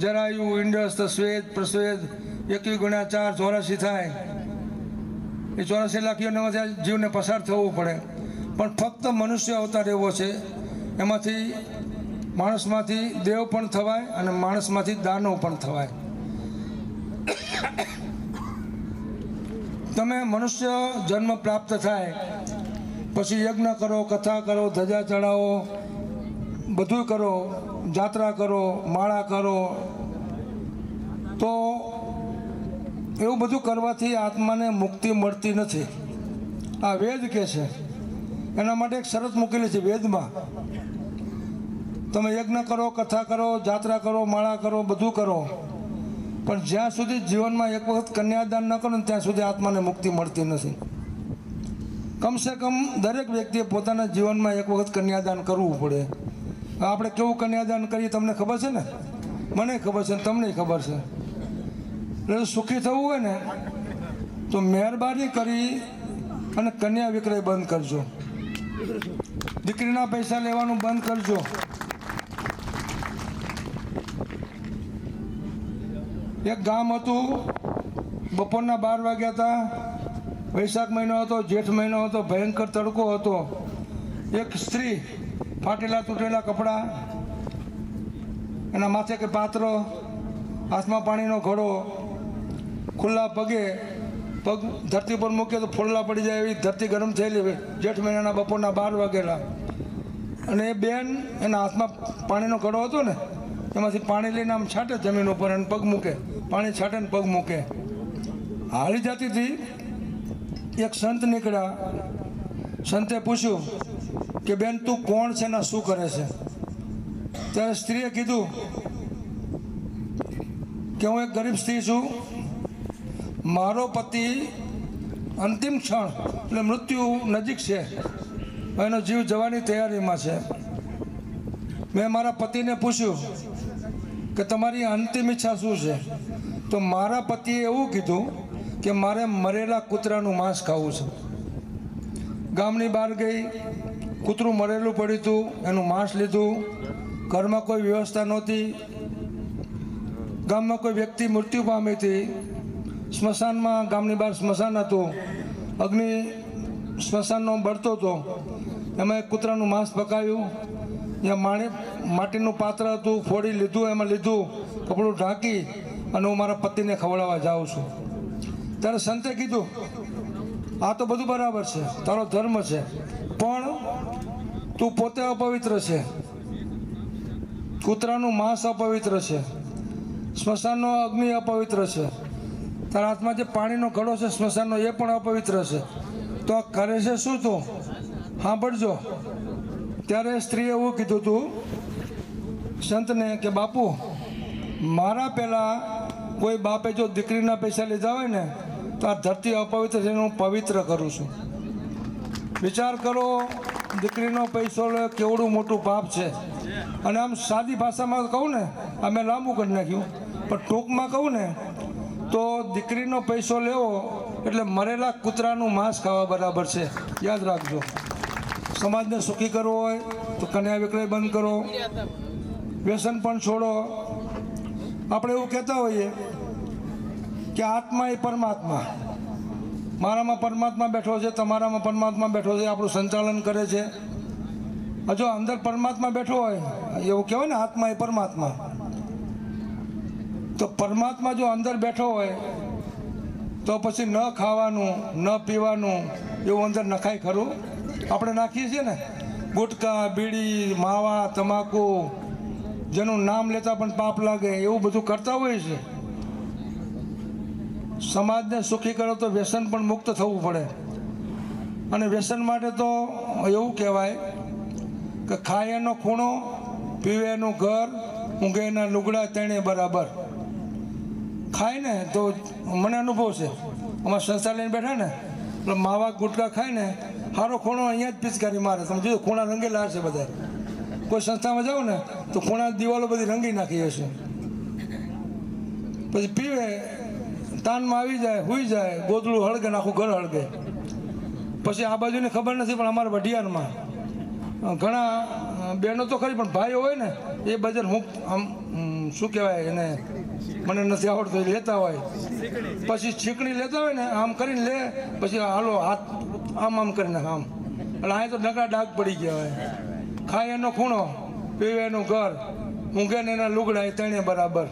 જરાયુ, ઇન્ડસ, શ્વેત, પ્રશ્વેત, 21 × 4 84 થાય. એ 84 લાખ યોનીમાંથી જીવને પસાર થવું પડે. પણ ફક્ત મનુષ્ય અવતાર એવો છે, એમાંથી માણસમાંથી દેવ પણ થવાય અને માણસમાંથી દાનવ પણ થવાય. તમે મનુષ્ય જન્મ પ્રાપ્ત થાય પછી યજ્ઞ કરો, કથા કરો, ધજા ચડાવો, બધું કરો, જાત્રા કરો, માળા કરો, તો એવું બધું કરવાથી આત્માને મુક્તિ મળતી નથી. આ વેદ કહે છે. એના માટે એક શરત મૂકેલી છે વેદમાં. તમે યજ્ઞ કરો, કથા કરો, જાત્રા કરો, માળા કરો, બધું કરો, પણ જ્યાં સુધી જીવનમાં એક વખત કન્યાદાન ન કરો ને ત્યાં સુધી આત્માને મુક્તિ મળતી નથી. કમસે કમ દરેક વ્યક્તિએ પોતાના જીવનમાં એક વખત કન્યાદાન કરવું પડે. આપણે કેવું કન્યાદાન કરીએ તમને ખબર છે ને, મને ખબર છે, તમને ખબર છે. એટલે સુખી થવું હોય ને તો મહેરબાની કરી અને કન્યા વિક્રય બંધ કરજો. દીકરીના પૈસા લેવાનું બંધ કરજો. એક ગામ હતું, બપોરના 12 વાગ્યા હતા, વૈશાખ મહિનો હતો, જેઠ મહિનો હતો, ભયંકર તડકો હતો. એક સ્ત્રી, ફાટેલા તૂટેલા કપડાં, એના માથે કે પાત્ર, હાથમાં પાણીનો ઘડો, ખુલ્લા પગે, પગ ધરતી પર મૂકે તો ફોડલા પડી જાય એવી ધરતી ગરમ થયેલી, જેઠ મહિનાના બપોરના 12 વાગેલા. અને એ બેન એના હાથમાં પાણીનો ઘડો હતો ને, એમાંથી પાણી લઈને આમ છાંટે જમીન ઉપર અને પગ મૂકે, પાણી છાંટે ને પગ મૂકે. હાલી જતી હતી. એક સંત નીકળ્યા. સંતે પૂછ્યું કે બેન તું કોણ છે ને શું કરે છે? ત્યારે સ્ત્રીએ કીધું કે હું એક ગરીબ સ્ત્રી છું, મારો પતિ અંતિમ ક્ષણ એટલે મૃત્યુ નજીક છે, એનો જીવ જવાની તૈયારીમાં છે. મેં મારા પતિને પૂછ્યું કે તમારી અંતિમ ઈચ્છા શું છે? તો મારા પતિએ એવું કીધું કે મારે મરેલા કૂતરાનું માંસ ખાવું છે. ગામની બહાર ગઈ, કૂતરું મરેલું પડ્યું હતું, એનું માંસ લીધું. ઘરમાં કોઈ વ્યવસ્થા નહોતી, ગામમાં કોઈ વ્યક્તિ મૃત્યુ પામી હતી. સ્મશાનમાં, ગામની બહાર સ્મશાન હતું, અગ્નિ સ્મશાનનો બળતો હતો, એમાં એક કૂતરાનું માંસ પકાવ્યું. ત્યાં માટીનું પાત્ર હતું, ફોડી લીધું, એમાં લીધું, કપડું ઢાંકી અને હું મારા પતિને ખવડાવવા જાઉં છું. ત્યારે સંતે કીધું આ તો બધું બરાબર છે, તારો ધર્મ છે, પણ તું પોતે અપવિત્ર છે. કૂતરાનું માંસ અપવિત્ર છે, સ્મશાનનો અગ્નિ અપવિત્ર છે, તારા હાથમાં જે પાણીનો ઘડો છે સ્મશાનનો એ પણ અપવિત્ર છે. તો આ કરે છે શું તું? સાંભળજો. ત્યારે સ્ત્રીએ એવું કીધું હતું સંતને કે બાપુ, મારા પહેલાં કોઈ બાપે જો દીકરીના પૈસા લીધા હોય ને તો આ ધરતી અપવિત્ર છે, હું પવિત્ર કરું છું. વિચાર કરો, દીકરીનો પૈસો લે કેવડું મોટું પાપ છે. અને આમ સાદી ભાષામાં કહું ને, અમે લાંબુ કરી નાખ્યું, પણ ટૂંકમાં કહું ને તો દીકરીનો પૈસો લેવો એટલે મરેલા કૂતરાનું માંસ ખાવા બરાબર છે. યાદ રાખજો. સમાજને સુખી કરવો હોય તો કન્યા વિક્રય બંધ કરો, વ્યસન પણ છોડો. આપણે એવું કહેતા હોઈએ કે આત્મા એ પરમાત્મા, મારામાં પરમાત્મા બેઠો છે, તમારામાં પરમાત્મા બેઠો છે, આપણું સંચાલન કરે છે. જો અંદર પરમાત્મા બેઠો હોય, એવું કહેવાય ને આત્મા એ પરમાત્મા, તો પરમાત્મા જો અંદર બેઠો હોય તો પછી ન ખાવાનું ન પીવાનું એવું અંદર નખાય ખરું? આપણે નાખીએ છીએ ને ગુટકા, બીડી, માવા, તમાકુ, જેનું નામ લેતા પણ પાપ લાગે એવું બધું કરતા હોય છે. સમાજને સુખી કરો તો વ્યસન પણ મુક્ત થવું પડે. અને વ્યસન માટે તો એવું કહેવાય કે ખાય એનો ખૂણો, પીવે એનું ઘર, ઊંઘે એના લુગડા, તેણે બરાબર. ખાય ને તો મને અનુભવ છે, અમારા સંસ્થા લઈને બેઠા ને એટલે માવા ગુટકા ખાય ને સારો ખૂણો અહીંયા જ પિચકારી મારે. તમે જોયું ખૂણા રંગેલા હશે બધા. કોઈ સંસ્થામાં જાઓ ને તો ખૂણા દિવાલો બધી રંગી નાખી હશે. પછી પીવે, તાનમાં આવી જાય, હુઈ જાય, ગોદડું હળગે ને આખું ઘર હળગે. પછી આ બાજુની ખબર નથી, પણ અમારા વઢિયારમાં ઘણા બહેનો તો ખરી પણ ભાઈઓ હોય ને એ બજાર હું આમ શું કહેવાય એને, મને નથી આવડતું, એ લેતા હોય. પછી છીકણી લેતા હોય ને આમ કરીને લે, પછી હાલો હાથ આમ કરીને આમ, એટલે અહીં તો નકરા ડાઘ પડી ગયા હોય. ખાય એનો ખૂણો, પીવે એનું ઘર, ઊંઘે ને એના લુગડા, એ તેણે બરાબર.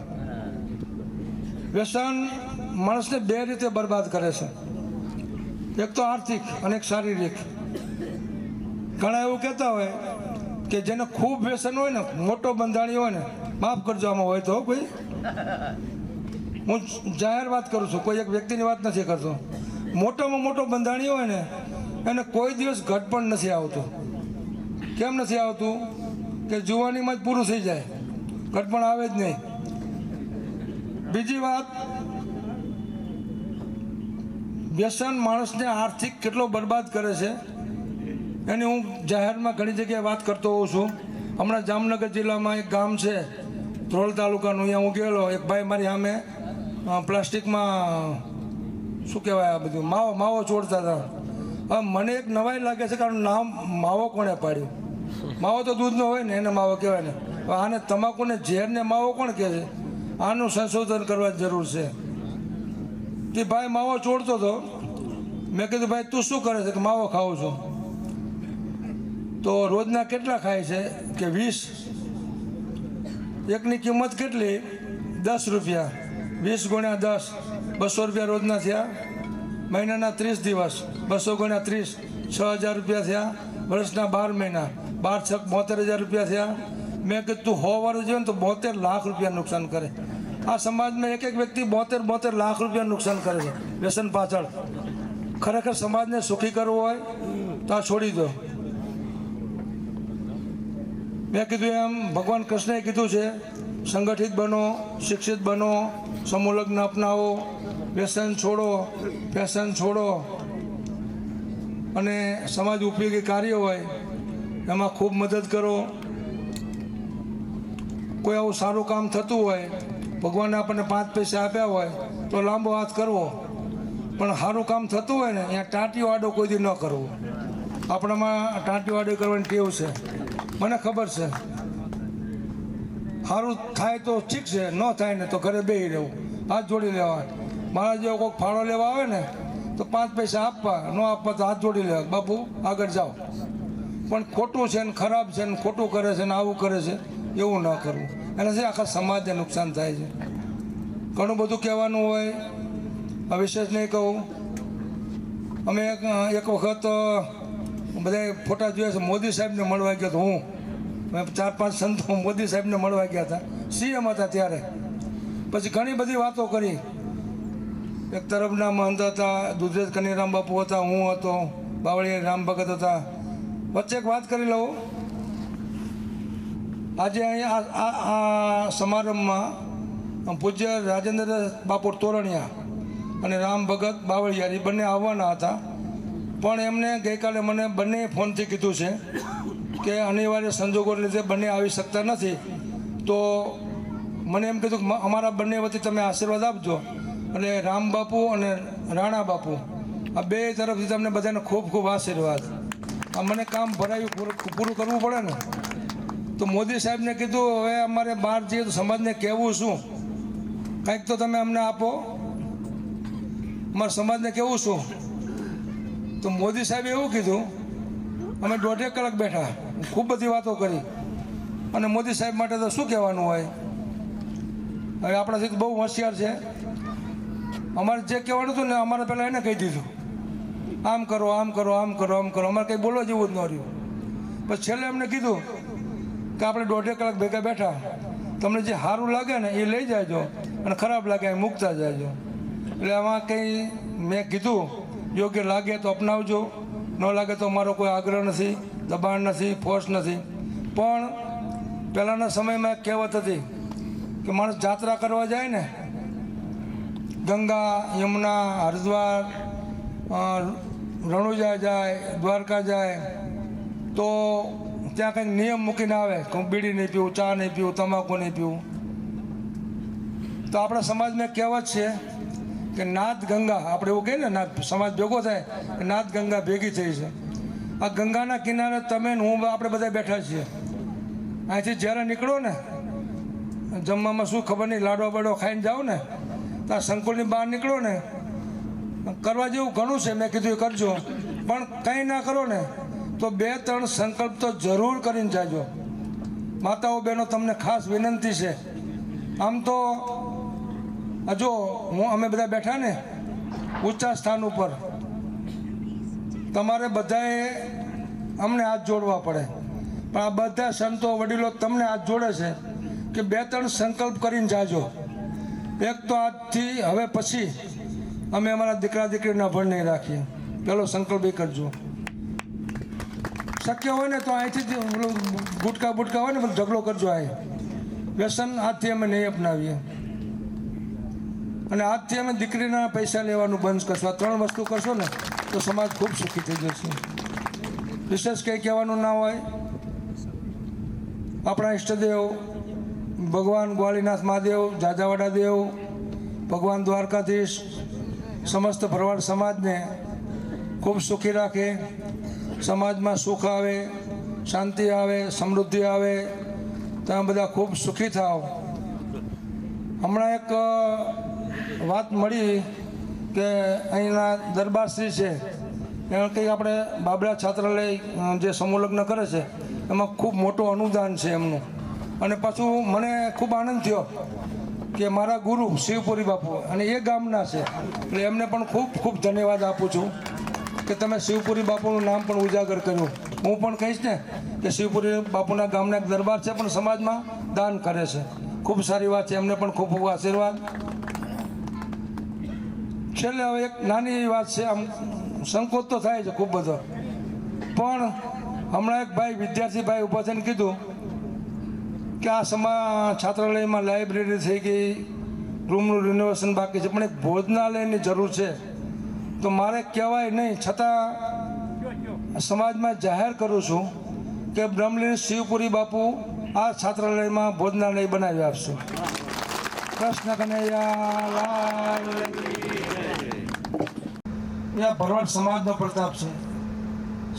વ્યસન માણસને બે રીતે બરબાદ કરે છે, એક તો આર્થિક અને એક શારીરિક. ઘણા એવું કહેતા હોય કે જેને ખૂબ વ્યસન હોય ને, મોટો બંધાણી હોય ને, માફ કરજો આમાં હોય તો કોઈ, હું જાહેર વાત કરું છું, કોઈ એક વ્યક્તિની વાત નથી કરતો. મોટામાં મોટો બંધાણી હોય ને એને કોઈ દિવસ ઘટ પણ નથી આવતું. કેમ નથી આવતું? કે જુવાનીમાં જ પૂરું થઈ જાય, ઘટ પણ આવે જ નહીં. બીજી વાત, વ્યસન માણસને આર્થિક કેટલો બરબાદ કરે છે એની હું જાહેરમાં ઘણી જગ્યાએ વાત કરતો હોઉં છું. હમણાં જામનગર જિલ્લામાં એક ગામ છે ધ્રોલ તાલુકાનું, અહીંયા હું ગયેલો. એક ભાઈ મારી સામે પ્લાસ્ટિકમાં શું કહેવાય આ બધું માવો છોડતા હતા. હવે મને એક નવાઈ લાગે છે, કારણ નામ માવો કોણે પાડ્યું? માવો તો દૂધનો હોય ને, એને માવો કહેવાય ને. આને તમાકુને ઝેરને માવો કોણ કહે છે? આનું સંશોધન કરવાની જરૂર છે. તે ભાઈ માવો છોડતો હતો. મેં કીધું ભાઈ તું શું કરે છે? કે માવો ખાઉં છું. તો રોજના કેટલા ખાય છે? કે 20. એકની કિંમત કેટલી? 10 રૂપિયા. 20 ગુણ્યા 10, 200 રૂપિયા રોજના થયા. મહિનાના 30 દિવસ, 200 ગુણ્યા 30, 6000 રૂપિયા થયા. વર્ષના 12 મહિના, 12 6 72,000 રૂપિયા થયા. મેં કીધું તું 100 વર્ષ જીવે ને તો 72 લાખ રૂપિયા નુકસાન કરે. આ સમાજમાં એક એક વ્યક્તિ 72 લાખ રૂપિયા નુકસાન કરે છે વ્યસન પાછળ. ખરેખર સમાજને સુખી કરવો હોય તો આ છોડી દો. મેં કીધું એમ ભગવાન કૃષ્ણએ કીધું છે, સંગઠિત બનો, શિક્ષિત બનો, સમૂહ લગ્ન અપનાવો, વ્યસન છોડો, ફેશન છોડો, અને સમાજ ઉપયોગી કાર્ય હોય એમાં ખૂબ મદદ કરો. કોઈ આવું સારું કામ થતું હોય, ભગવાને આપણને 5 પૈસા આપ્યા હોય તો લાંબો હાથ કરવો, પણ સારું કામ થતું હોય ને અહીંયા ટાંટીઓ આડો કોઈ દી ન કરવો. આપણામાં ટાંટીઓ આડો કરવાની ટેવ છે, મને ખબર છે. સારું થાય તો ઠીક છે, ન થાય ને તો ઘરે બેસી રહેવું, હાથ જોડી લેવા. મારા જેવો કોઈક ફાળો લેવા આવે ને તો 5 પૈસા આપવા, ન આપવા તો હાથ જોડી લેવા, બાપુ આગળ જાઓ. પણ ખોટું છે ને ખરાબ છે ને ખોટું કરે છે ને આવું કરે છે એવું ન કરવું. એનાથી આખા સમાજને નુકસાન થાય છે. ઘણું બધું કહેવાનું હોય, વિશેષ નહીં કહું. અમે એક વખત બધા ફોટા જોયા છે, મોદી સાહેબને મળવા ગયા. તો હું 4-5 સંતો મોદી સાહેબને મળવા ગયા હતા, CM હતા ત્યારે. પછી ઘણી બધી વાતો કરી. એક તરફના મહંત હતા, દુધરેજ કનૈયારામ બાપુ હતા, હું હતો, બાવળિયા રામ ભગત હતા. વચ્ચે એક વાત કરી લઉં. આજે અહીંયા આ સમારંભમાં પૂજ્ય રાજેન્દ્ર બાપુ તોરણિયા અને રામ ભગત બાવળિયા એ બંને આવવાના હતા. પણ એમને ગઈકાલે મને બંને ફોનથી કીધું છે કે અનિવાર્ય સંજોગોને લીધે બંને આવી શકતા નથી. તો મને એમ કીધું કે અમારા બંને વતી તમે આશીર્વાદ આપજો. એટલે રામ બાપુ અને રાણા બાપુ આ બે તરફથી તમને બધાને ખૂબ ખૂબ આશીર્વાદ. આ મને કામ ભરાયું પૂરું કરવું પડે ને. તો મોદી સાહેબને કીધું હવે અમારે બહાર જઈએ તો સમાજને કહેવું શું? કંઈક તો તમે અમને આપો. અમારા સમાજને કહેવું શું? તો મોદી સાહેબે એવું કીધું, અમે 1.5 કલાક બેઠા, ખૂબ બધી વાતો કરી, અને મોદી સાહેબ માટે તો શું કહેવાનું હોય. હવે આપણાથી તો બહુ હોશિયાર છે. અમારે જે કહેવાનું હતું ને અમારે પહેલાં એને કહી દીધું, આમ કરો, આમ કરો, આમ કરો, આમ કરો. અમારે કંઈ બોલવા જેવું જ ન રહ્યું. પછી છેલ્લે એમને કીધું કે આપણે 1.5 કલાક ભેગા બેઠા, તમને જે સારું લાગે ને એ લઈ જાયજો, અને ખરાબ લાગે એ મૂકતા જાયજો. એટલે આમાં કંઈ મેં કીધું યોગ્ય લાગે તો અપનાવજો, ન લાગે તો મારો કોઈ આગ્રહ નથી, દબાણ નથી, ફોર્સ નથી. પણ પહેલાંના સમયમાં એક કહેવત હતી કે માણસ જાત્રા કરવા જાય ને, ગંગા, યમુના, હરિદ્વાર, રણુજા જાય, દ્વારકા જાય, તો ત્યાં કંઈક નિયમ મૂકીને આવે કે હું બીડી નહીં પીવું, ચા નહીં પીવું, તમાકુ નહીં પીવું. તો આપણા સમાજમાં કહેવત છે કે નાદ ગંગા, આપણે એવું કહીએ ને, નાદ સમાજ ભેગો થાય કે નાદ ગંગા ભેગી થઈ છે. આ ગંગાના કિનારે તમે ને હું આપણે બધા બેઠા છીએ. અહીંથી જ્યારે નીકળો ને, જમવામાં શું ખબર નહીં, લાડવા બાડો ખાઈને જાઓ ને, તો આ સંકુલની બહાર નીકળો ને, કરવા જેવું ઘણું છે. મેં કીધું એ કરજો, પણ કંઈ ના કરો ને તો 2-3 સંકલ્પ તો જરૂર કરીને જાજો. માતાઓ બહેનો તમને ખાસ વિનંતી છે. આમ તો જો અમે બધા બેઠા ને ઊંચા સ્થાન ઉપર, તમારે બધાએ અમને હાથ જોડવા પડે, પણ આ બધા સંતો વડીલો તમને હાથ જોડે છે કે 2-3 સંકલ્પ કરીને જાજો. એક તો આજથી હવે પછી અમે અમારા દીકરા દીકરીના ભણ નહીં રાખીએ. પહેલો સંકલ્પ એ કરજો. શક્ય હોય ને તો અહીંથી ગુટકા બુટકા હોય ને બધું ઝઘડો કરજો. અહીં વ્યસન આજથી અમે નહીં અપનાવીએ, અને આજથી અમે દીકરીના પૈસા લેવાનું બંધ કરશું. આ 3 વસ્તુ કરશો ને તો સમાજ ખૂબ સુખી થઈ જશે. વિશેષ કંઈ કહેવાનું ના હોય. આપણા ઈષ્ટદેવ ભગવાન ગ્વાલીનાથ મહાદેવ, જાજાવાડા દેવ, ભગવાન દ્વારકાધીશ સમસ્ત ભરવાડ સમાજને ખૂબ સુખી રાખે, સમાજમાં સુખ આવે, શાંતિ આવે, સમૃદ્ધિ આવે, તમે બધા ખૂબ સુખી થાઓ. હમણાં એક વાત મળી કે અહીંના દરબારશ્રી છે, એમાં કંઈ આપણે બાબરા છાત્રાલય જે સમૂહ લગ્ન કરે છે એમાં ખૂબ મોટું અનુદાન છે એમનું. અને પાછું મને ખૂબ આનંદ થયો કે મારા ગુરુ શિવપુરી બાપુ, અને એ ગામના છે, એટલે એમને પણ ખૂબ ખૂબ ધન્યવાદ આપું છું કે તમે શિવપુરી બાપુનું નામ પણ ઉજાગર કર્યું. હું પણ કહીશ ને કે શિવપુરી બાપુના ગામના એક દરબાર છે, પણ સમાજમાં દાન કરે છે. ખૂબ સારી વાત છે, એમને પણ ખૂબ ખૂબ આશીર્વાદ. છેલ્લે હવે એક નાની એવી વાત છે, આમ સંકોચ તો થાય છે ખૂબ બધો, પણ હમણાં એક ભાઈ વિદ્યાર્થી ભાઈ ઊભા થઈને કીધું કે આ છાત્રાલયમાં લાઇબ્રેરી થઈ ગઈ, રૂમનું રિનોવેશન બાકી છે, પણ એક ભોજનાલયની જરૂર છે. તો મારે કહેવાય નહીં છતાં સમાજમાં જાહેર કરું છું કે બ્રહ્મલીન શિવપુરી બાપુ આ છાત્રાલયમાં ભોજનાલય બનાવી આપશે. કૃષ્ણ કનૈયા લાલ. ભરવાડ સમાજનો પ્રતાપ છે.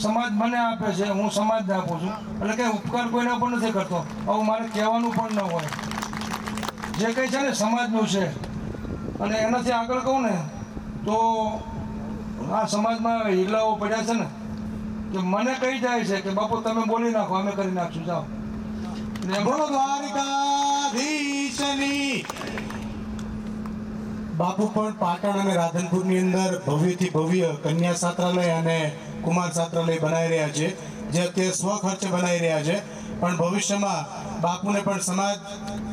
સમાજ મને આપે છે, હું સમાજને આપું છું, એટલે કંઈ ઉપકાર કોઈના પર નથી કરતો. આવું મારે કહેવાનું પણ ન હોય. જે કંઈ છે ને સમાજનું છે, અને એનાથી આગળ કહું ને તો આ સમાજમાં હિલ્લાઓ પડ્યા છે ને કે મને કહી જાય છે કે બાપુ તમે બોલી નાખો, અમે કરી નાખશું, જાઓ. બોલો દ્વારિકાધીશની. બાપુ પણ પાટણ અને રાધનપુરની અંદર ભવ્યથી ભવ્ય કન્યા છાત્રાલય અને કુમાર છાત્રાલય બનાવી રહ્યા છે, જે અત્યારે સ્વખર્ચે બનાવી રહ્યા છે. પણ ભવિષ્યમાં બાપુને પણ સમાજ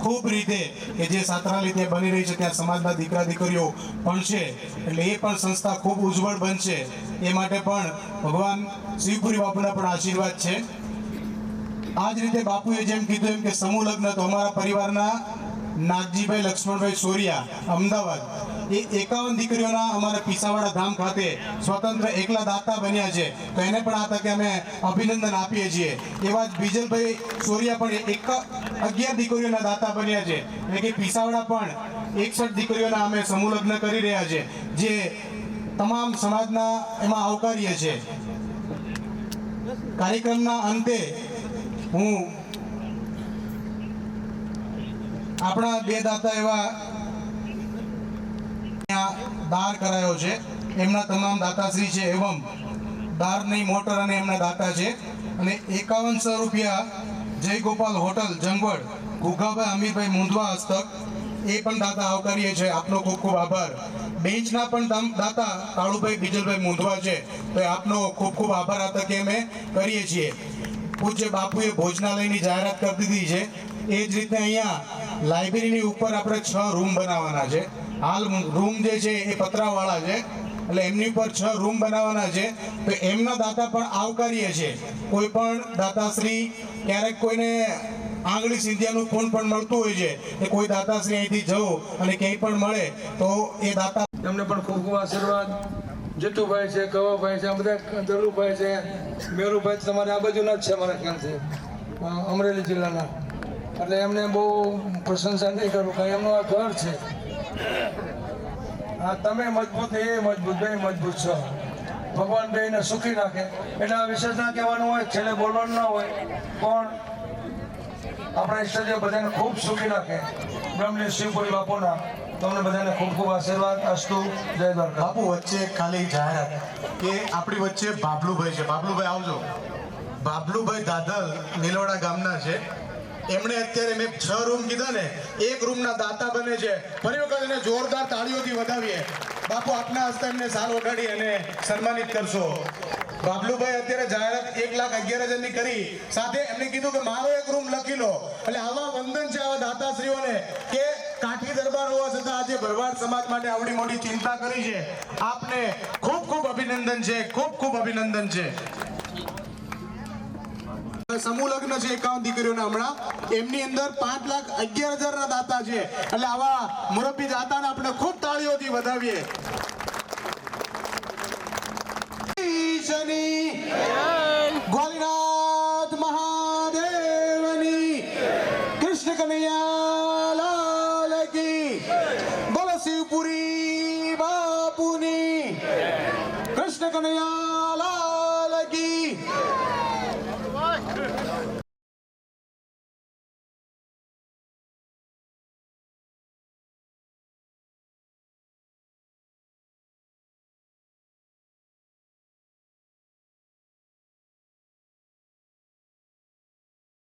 ખૂબ રીતે કે જે છાત્રાલય ત્યાં બની રહી છે ત્યાં સમાજના દીકરા દીકરીઓ પણ છે, એટલે એ પણ સંસ્થા ખૂબ ઉજ્જવળ બનશે. એ માટે પણ ભગવાન શિવપુરી બાપુના પણ આશીર્વાદ છે. આ જ રીતે બાપુએ જેમ કીધું એમ કે સમૂહ લગ્ન તો અમારા પરિવારના નાગજીભાઈ લક્ષ્મણભાઈ સોરિયા અમદાવાદ, એ 51 દીકરીઓના અમારા પીસાવાડા ધામ ખાતે સ્વતંત્ર એકલા દાતા બન્યા છે. તો એને પણ આ તકે અમે અભિનંદન આપીએ છીએ. એવા જ બીજલભાઈ સોરિયા પણ 11 દીકરીઓના દાતા બન્યા છે, એટલે કે પીસાવાડા પણ 61 દીકરીઓના અમે સમૂહ લગ્ન કરી રહ્યા છે, જે તમામ સમાજના એમાં આવકાર્ય છે. કાર્યક્રમના અંતે હું આપણા 2 દાતા એવા દાર કરાયો છે, એમના તમામ દાતાશ્રી છે એવમ દારની મોટર અને એમના દાતા છે. અને 5100 રૂપિયા જય ગોપાલ હોટલ જંગવડ ઘુઘાભાઈ અમીરભાઈ મુંદવા હસ્તક એ પણ દાતા આવકારીએ છે. આપનો ખૂબ ખૂબ આભાર. બેન્ચના પણ દાતા કાળુભાઈ બીજલભાઈ મુંદવા છે, તો આપનો ખૂબ ખૂબ આભાર આ તકે અમે કરીએ છીએ. પૂજ્ય બાપુએ ભોજનાલયની જાહેરાત કરી દીધી છે. એ જ રીતે અહીંયા લાઇબ્રેરીની ઉપર આપણે 6 રૂમ બનાવવાના છે. હાલ રૂમ જે છે એ પતરાવાળા છે, એટલે એમની ઉપર 6 રૂમ બનાવવાના છે. તો એમના દાતા પણ આવકારીએ છે. કોઈ પણ દાતાશ્રી ક્યારેક કોઈને આંગળી સિંધિયાનું ફોન પણ મળતું હોય છે કે કોઈ દાતાશ્રી અહીંથી જવું અને ક્યાંય પણ મળે તો એ દાતા એમને પણ ખૂબ ખૂબ આશીર્વાદ. જેતુભાઈ છે, કવાભાઈ છે, આ બધા દલુભાઈ છે, મેરુભાઈ તમારે આ બાજુના જ છે મારા ખ્યાલથી, અમરેલી જિલ્લાના. એટલે એમને બહુ પ્રશંસા નહીં કરું, કારણ એમનું આ ઘર છે. હા, તમે મજબૂત એ મજબૂત, બે મજબૂત છો. ભગવાન બેને સુખી રાખે. એટલે આ વિશેષ ના કહેવાનું હોય, છેલ્લે બોલવાનું ના હોય, પણ આપણા ઈષ્ટદેવ બધાને ખૂબ સુખી રાખે. બ્રહ્મની શિવપુરી બાપુના તમને બધાને ખૂબ ખૂબ આશીર્વાદ. અસ્તુ. જય દ્વારકા. બાપુ વચ્ચે ખાલી જાહેરાત કે આપણી વચ્ચે બાબલુભાઈ છે. બાબલુભાઈ આવજો. બાબલુભાઈ દાદલ નીલોડા ગામના છે. એમણે અત્યારે મેં 6 રૂમ કીધા ને, 1 રૂમના દાતા બને છે. ફરી વખત એને જોરદાર તાળીઓથી વધાવીએ. બાપુ આપના હસ્તે એમને સાલ વગાડી અને સન્માનિત કરશો. બાબલુભાઈ અત્યારે જાહેરાત 1,11,000 ની કરી, સાથે એમને કીધું કે મારો 1 રૂમ લખી લો. એટલે આવા વંદન છે આવા દાતાશ્રીઓને કે કાઠી દરબાર હોવા છતાં આજે ભરવાડ સમાજ માટે આવડી મોટી ચિંતા કરી છે. આપને ખૂબ ખૂબ અભિનંદન છે, ખૂબ ખૂબ અભિનંદન છે. સમૂહ લગ્ન છે 51 દીકરીઓના હમણાં, એમની અંદર 5,11,000 ના દાતા છે. એટલે આવા મુરબ્બી દાતાને આપણે ખૂબ તાળીઓથી વધાવીએ. ગોલીનાથ મહાદેવની, કૃષ્ણ કનૈયા લાલ કી, બોલો શિવપુરી બાપુની, કૃષ્ણ કનૈયા